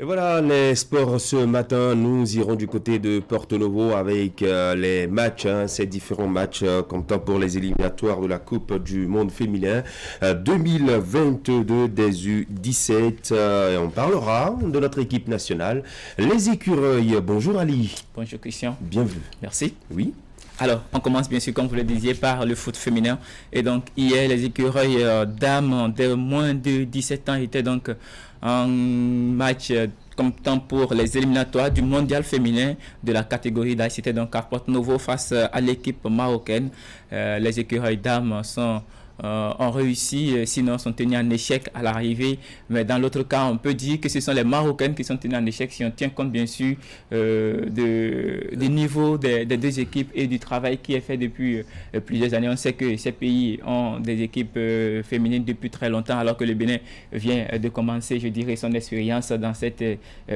Et voilà les sports ce matin. Nous irons du côté de Porto Novo avec les matchs, ces différents matchs comptant pour les éliminatoires de la Coupe du Monde féminin 2022 des U17. Et on parlera de notre équipe nationale, les Écureuils. Bonjour Ali. Bonjour Christian. Bienvenue. Merci. Oui. Alors, on commence bien sûr, comme vous le disiez, par le foot féminin. Et donc, hier, les Écureuils dames de moins de 17 ans étaient donc en match comptant pour les éliminatoires du mondial féminin de la catégorie d'âge. C'était donc à Porto Novo face à l'équipe marocaine. Les Écureuils dames ont réussi, sinon sont tenus en échec à l'arrivée. Mais dans l'autre cas, on peut dire que ce sont les Marocaines qui sont tenues en échec si on tient compte bien sûr des niveaux des deux équipes et du travail qui est fait depuis plusieurs années. On sait que ces pays ont des équipes féminines depuis très longtemps, alors que le Bénin vient de commencer, je dirais, son expérience dans cette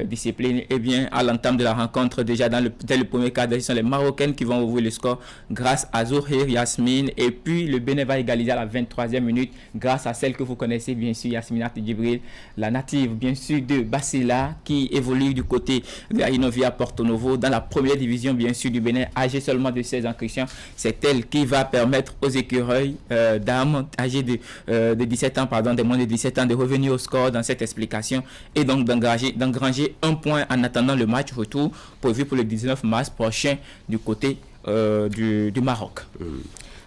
discipline. Et bien, à l'entame de la rencontre, déjà dès le premier quart, ce sont les Marocaines qui vont ouvrir le score grâce à Zohir Yasmine. Et puis, le Bénin va égaliser à la 23e minute grâce à celle que vous connaissez bien sûr, Yasminat Djibril, la native bien sûr de Basila qui évolue du côté de la Inovia Porto Novo dans la première division bien sûr du Bénin, âgée seulement de 16 ans. Christian, c'est elle qui va permettre aux Écureuils dames âgées de 17 ans, pardon, des moins de 17 ans de revenir au score dans cette explication et donc d'engranger un point en attendant le match retour prévu pour le 19 mars prochain du côté du Maroc.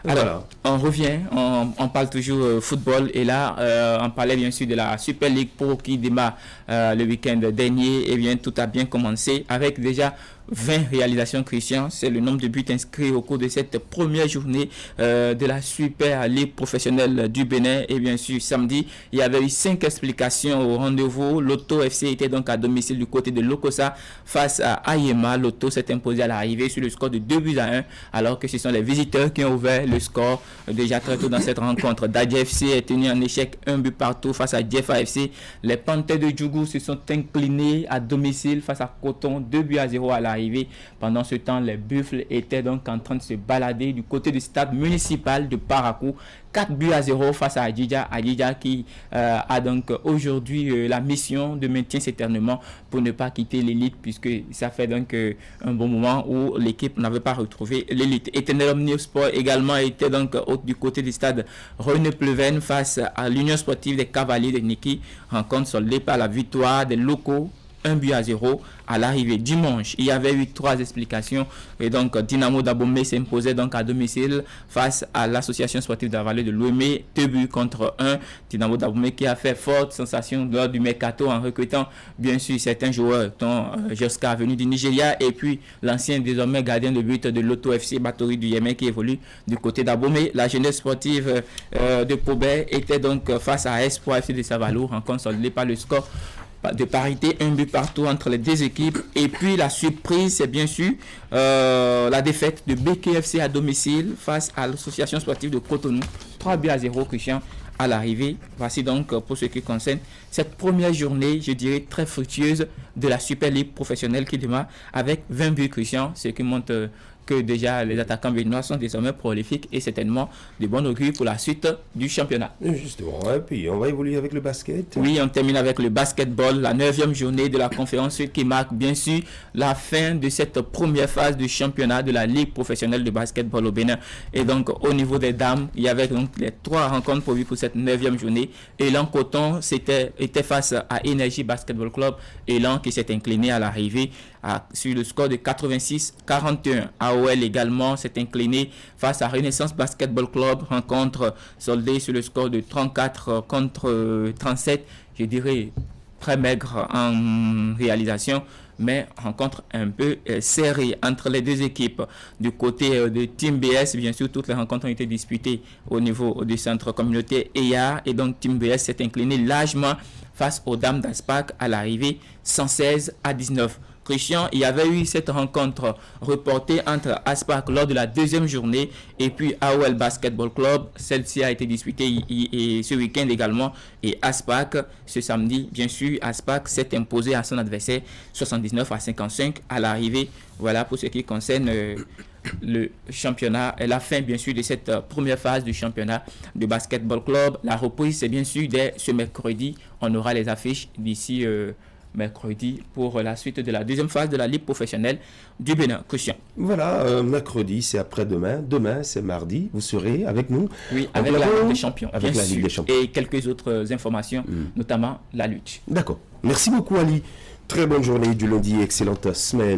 Alors, on revient, on parle toujours football et là, on parlait bien sûr de la Super League Pro qui démarre le week-end dernier et bien tout a bien commencé avec déjà 20 réalisations. Christian, c'est le nombre de buts inscrits au cours de cette première journée de la Super Ligue professionnelle du Bénin. Et bien sûr, samedi, il y avait eu 5 explications au rendez-vous. L'Auto FC était donc à domicile du côté de Lokossa face à Ayema. L'Auto s'est imposé à l'arrivée sur le score de 2-1, alors que ce sont les visiteurs qui ont ouvert le score déjà très tôt dans cette rencontre. Dadja FC est tenu en échec 1 but partout face à Jefa FC. Les Panthères de Djougou se sont inclinés à domicile face à Coton 2-0 à l'arrivée. Pendant ce temps, les Buffles étaient donc en train de se balader du côté du stade municipal de Parakou. 4-0 face à Adidja. Adidja qui a donc aujourd'hui la mission de maintien éternellement pour ne pas quitter l'élite, puisque ça fait donc un bon moment où l'équipe n'avait pas retrouvé l'élite. Éternel Omnisport également était donc du côté du stade René Pleven face à l'Union sportive des Cavaliers de Niki. Rencontre soldée par la victoire des locaux 1-0 à l'arrivée. Dimanche, il y avait eu 3 explications et donc Dynamo d'Abomey s'imposait donc à domicile face à l'association sportive de la vallée de Lomé, 2-1. Dynamo d'Abomey qui a fait forte sensation lors du mercato en recrutant bien sûr certains joueurs dont Joska venu du Nigeria et puis l'ancien désormais gardien de but de l'Auto FC Batori du Yémen qui évolue du côté d'Abomey. La jeunesse sportive de Pobert était donc face à Espoir FC de Savalou, rencontre soldée par le score de parité, 1 but partout entre les deux équipes. Et puis la surprise, c'est bien sûr la défaite de BKFC à domicile face à l'association sportive de Cotonou, 3-0 Christian à l'arrivée. Voici donc pour ce qui concerne cette première journée, je dirais très fructueuse de la Super League professionnelle qui démarre avec 20 buts Christian, ce qui montre que déjà les attaquants béninois sont désormais prolifiques et certainement de bon augure pour la suite du championnat. Justement, et puis on va évoluer avec le basket. Oui, on termine avec le basketball, la 9e journée de la conférence qui marque bien sûr la fin de cette première phase du championnat de la Ligue professionnelle de basketball au Bénin. Et donc au niveau des dames, il y avait donc les 3 rencontres prévues pour cette 9e journée. Élan Coton était face à Énergie Basketball Club. Élan qui s'est incliné à l'arrivée sur le score de 86-41. AOL également s'est incliné face à Renaissance Basketball Club, rencontre soldée sur le score de 34 contre 37, je dirais très maigre en réalisation, mais rencontre un peu serrée entre les deux équipes. Du côté de Team BS, bien sûr, toutes les rencontres ont été disputées au niveau du centre communautaire EIA, et donc Team BS s'est incliné largement face aux dames d'Aspac à l'arrivée 116-19. Christian, il y avait eu cette rencontre reportée entre Aspac lors de la 2e journée et puis AOL Basketball Club. Celle-ci a été disputée et ce week-end également. Et Aspac, ce samedi, bien sûr, Aspac s'est imposé à son adversaire 79-55 à l'arrivée. Voilà pour ce qui concerne le championnat et la fin bien sûr de cette première phase du championnat de basketball club. La reprise c'est bien sûr dès ce mercredi. On aura les affiches d'ici mercredi pour la suite de la deuxième phase de la Ligue professionnelle du Bénin. Christian. Voilà, mercredi, c'est après-demain. Demain, c'est mardi. Vous serez avec nous. Oui, avec la Ligue des Champions. Avec la Ligue des Champions. Et quelques autres informations, notamment la lutte. D'accord. Merci beaucoup, Ali. Très bonne journée du lundi. Excellente semaine.